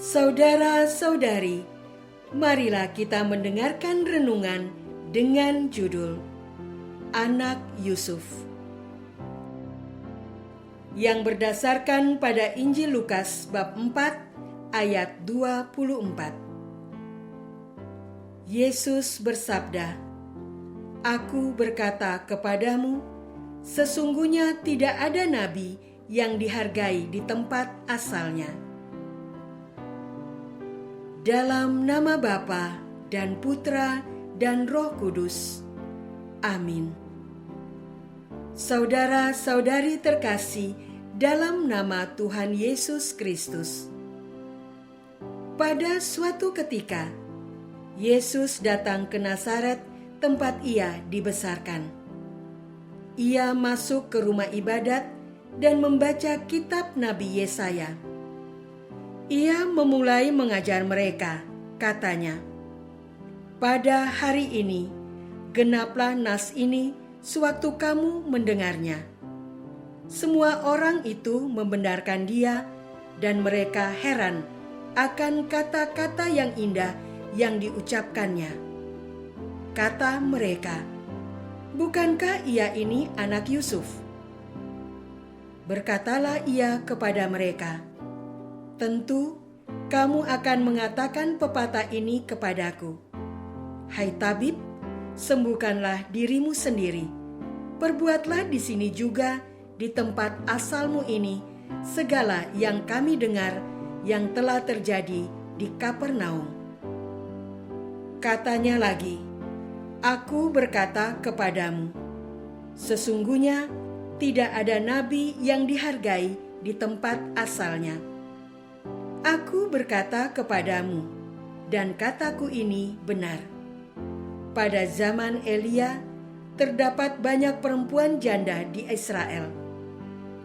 Saudara-saudari, marilah kita mendengarkan renungan dengan judul Anak Yusuf yang berdasarkan pada Injil Lukas bab 4 ayat 24. Yesus bersabda, "Aku berkata kepadamu, sesungguhnya tidak ada nabi yang dihargai di tempat asalnya." Dalam nama Bapa dan Putra dan Roh Kudus. Amin. Saudara-saudari terkasih dalam nama Tuhan Yesus Kristus. Pada suatu ketika, Yesus datang ke Nazaret, tempat ia dibesarkan. Ia masuk ke rumah ibadat dan membaca kitab Nabi Yesaya. Ia memulai mengajar mereka, katanya, "Pada hari ini, genaplah nas ini sewaktu kamu mendengarnya." Semua orang itu membenarkan dia, dan mereka heran akan kata-kata yang indah yang diucapkannya. Kata mereka, "Bukankah ia ini anak Yusuf?" Berkatalah ia kepada mereka, "Tentu kamu akan mengatakan pepatah ini kepadaku, 'Hai tabib, sembuhkanlah dirimu sendiri. Perbuatlah di sini juga, di tempat asalmu ini, segala yang kami dengar yang telah terjadi di Kapernaum.'" Katanya lagi, "Aku berkata kepadamu, sesungguhnya tidak ada nabi yang dihargai di tempat asalnya. Aku berkata kepadamu, dan kataku ini benar. Pada zaman Elia, terdapat banyak perempuan janda di Israel.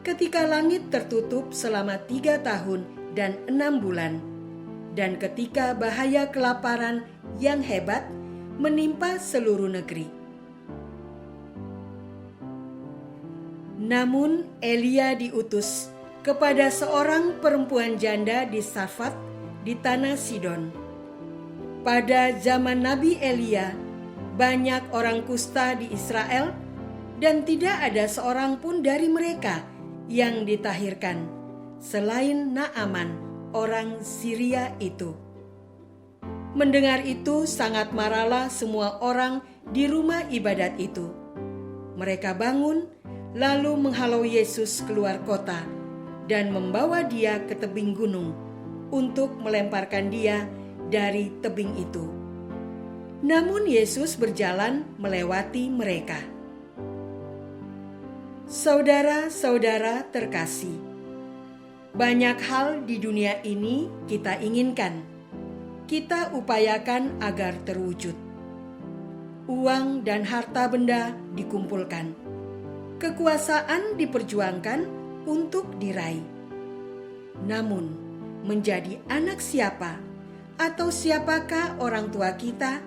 Ketika langit tertutup selama 3 tahun dan 6 bulan, dan ketika bahaya kelaparan yang hebat menimpa seluruh negeri. Namun Elia diutus kepada seorang perempuan janda di Sarfat di tanah Sidon. Pada zaman Nabi Elia, banyak orang kusta di Israel, dan tidak ada seorang pun dari mereka yang ditahirkan, selain Naaman, orang Syria itu." Mendengar itu sangat marahlah semua orang di rumah ibadat itu. Mereka bangun, lalu menghalau Yesus keluar kota, dan membawa dia ke tebing gunung untuk melemparkan dia dari tebing itu. Namun Yesus berjalan melewati mereka. Saudara-saudara terkasih, banyak hal di dunia ini kita inginkan, kita upayakan agar terwujud. Uang dan harta benda dikumpulkan, kekuasaan diperjuangkan untuk diraih. Namun, menjadi anak siapa atau siapakah orang tua kita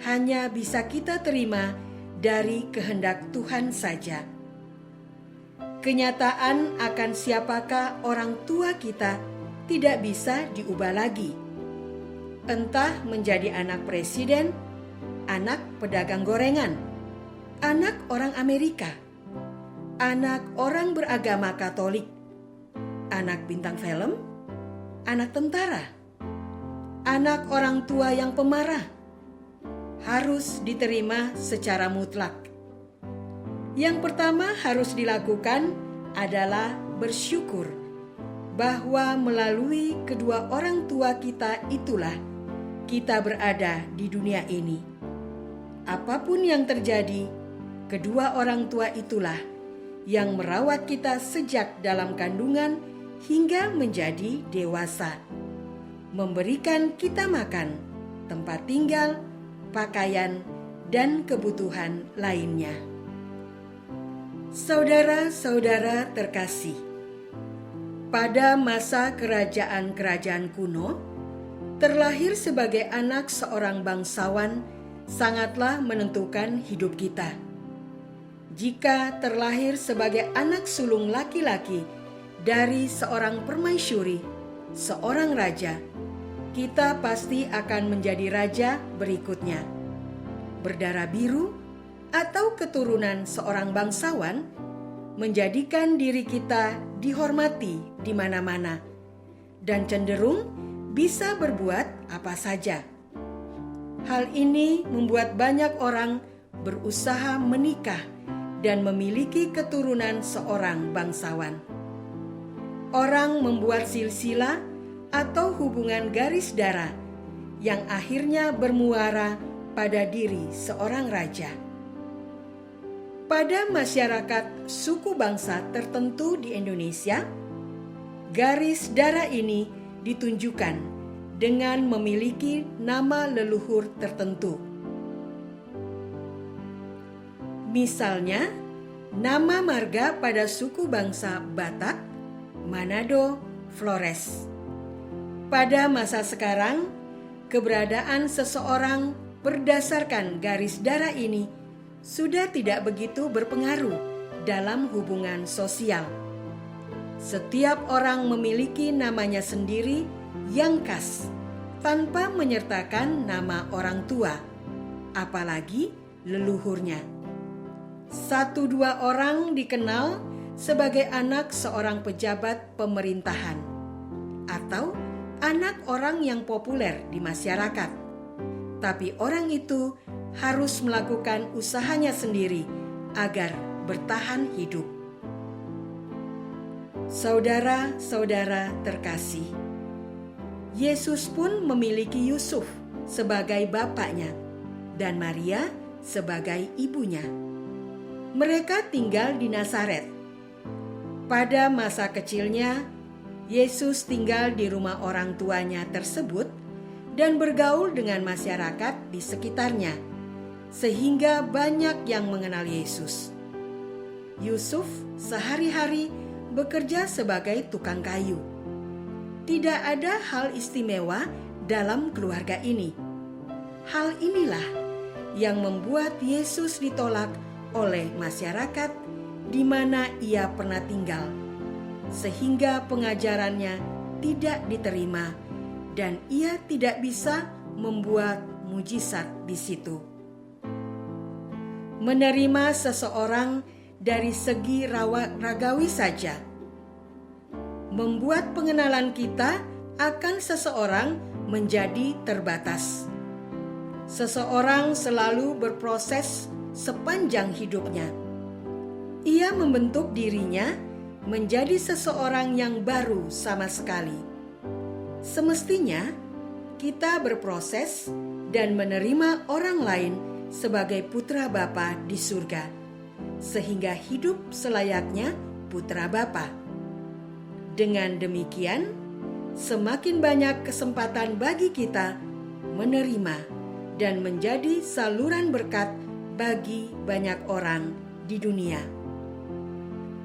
hanya bisa kita terima dari kehendak Tuhan saja. Kenyataan akan siapakah orang tua kita tidak bisa diubah lagi. Entah menjadi anak presiden, anak pedagang gorengan, anak orang Amerika, anak orang beragama Katolik, anak bintang film, anak tentara, anak orang tua yang pemarah, harus diterima secara mutlak. Yang pertama harus dilakukan adalah bersyukur bahwa melalui kedua orang tua kita itulah kita berada di dunia ini. Apapun yang terjadi, kedua orang tua itulah yang merawat kita sejak dalam kandungan hingga menjadi dewasa, memberikan kita makan, tempat tinggal, pakaian, dan kebutuhan lainnya. Saudara-saudara terkasih, pada masa kerajaan-kerajaan kuno, terlahir sebagai anak seorang bangsawan sangatlah menentukan hidup kita. Jika terlahir sebagai anak sulung laki-laki dari seorang permaisuri, seorang raja, kita pasti akan menjadi raja berikutnya. Berdarah biru atau keturunan seorang bangsawan menjadikan diri kita dihormati di mana-mana dan cenderung bisa berbuat apa saja. Hal ini membuat banyak orang berusaha menikah dan memiliki keturunan seorang bangsawan. Orang membuat silsilah atau hubungan garis darah yang akhirnya bermuara pada diri seorang raja. Pada masyarakat suku bangsa tertentu di Indonesia, garis darah ini ditunjukkan dengan memiliki nama leluhur tertentu. Misalnya, nama marga pada suku bangsa Batak, Manado, Flores. Pada masa sekarang, keberadaan seseorang berdasarkan garis darah ini sudah tidak begitu berpengaruh dalam hubungan sosial. Setiap orang memiliki namanya sendiri yang khas, tanpa menyertakan nama orang tua, apalagi leluhurnya. 1-2 orang dikenal sebagai anak seorang pejabat pemerintahan atau anak orang yang populer di masyarakat. Tapi orang itu harus melakukan usahanya sendiri agar bertahan hidup. Saudara-saudara terkasih, Yesus pun memiliki Yusuf sebagai bapaknya dan Maria sebagai ibunya. Mereka tinggal di Nazaret. Pada masa kecilnya, Yesus tinggal di rumah orang tuanya tersebut dan bergaul dengan masyarakat di sekitarnya, sehingga banyak yang mengenal Yesus. Yusuf sehari-hari bekerja sebagai tukang kayu. Tidak ada hal istimewa dalam keluarga ini. Hal inilah yang membuat Yesus ditolak oleh masyarakat di mana ia pernah tinggal, sehingga pengajarannya tidak diterima dan ia tidak bisa membuat mujizat di situ. Menerima seseorang dari segi ragawi saja membuat pengenalan kita akan seseorang menjadi terbatas. Seseorang selalu berproses sepanjang hidupnya. Ia membentuk dirinya menjadi seseorang yang baru sama sekali. Semestinya kita berproses dan menerima orang lain sebagai putra Bapa di surga, sehingga hidup selayaknya putra Bapa. Dengan demikian, semakin banyak kesempatan bagi kita menerima dan menjadi saluran berkat bagi banyak orang di dunia.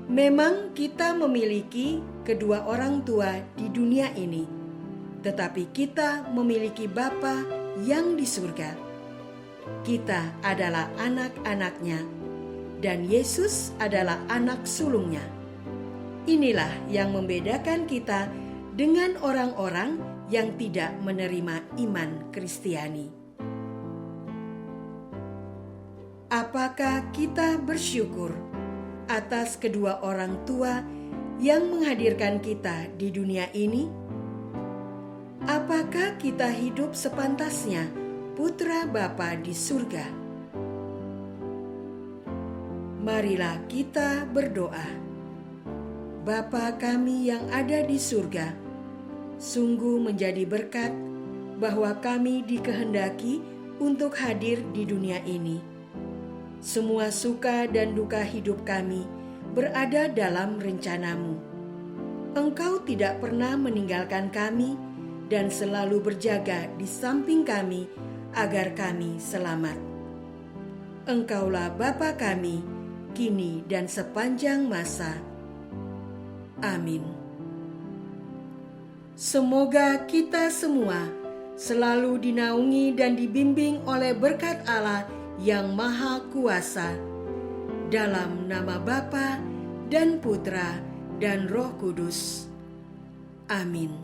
Memang kita memiliki kedua orang tua di dunia ini, tetapi kita memiliki Bapa yang di surga. Kita adalah anak-anaknya, dan Yesus adalah anak sulungnya. Inilah yang membedakan kita dengan orang-orang yang tidak menerima iman Kristiani. Apakah kita bersyukur atas kedua orang tua yang menghadirkan kita di dunia ini? Apakah kita hidup sepantasnya putra Bapa di surga? Marilah kita berdoa. Bapa kami yang ada di surga, sungguh menjadi berkat bahwa kami dikehendaki untuk hadir di dunia ini. Semua suka dan duka hidup kami berada dalam rencanamu. Engkau tidak pernah meninggalkan kami dan selalu berjaga di samping kami agar kami selamat. Engkaulah Bapa kami, kini dan sepanjang masa. Amin. Semoga kita semua selalu dinaungi dan dibimbing oleh berkat Allah yang Maha Kuasa, dalam nama Bapa dan Putra dan Roh Kudus. Amin.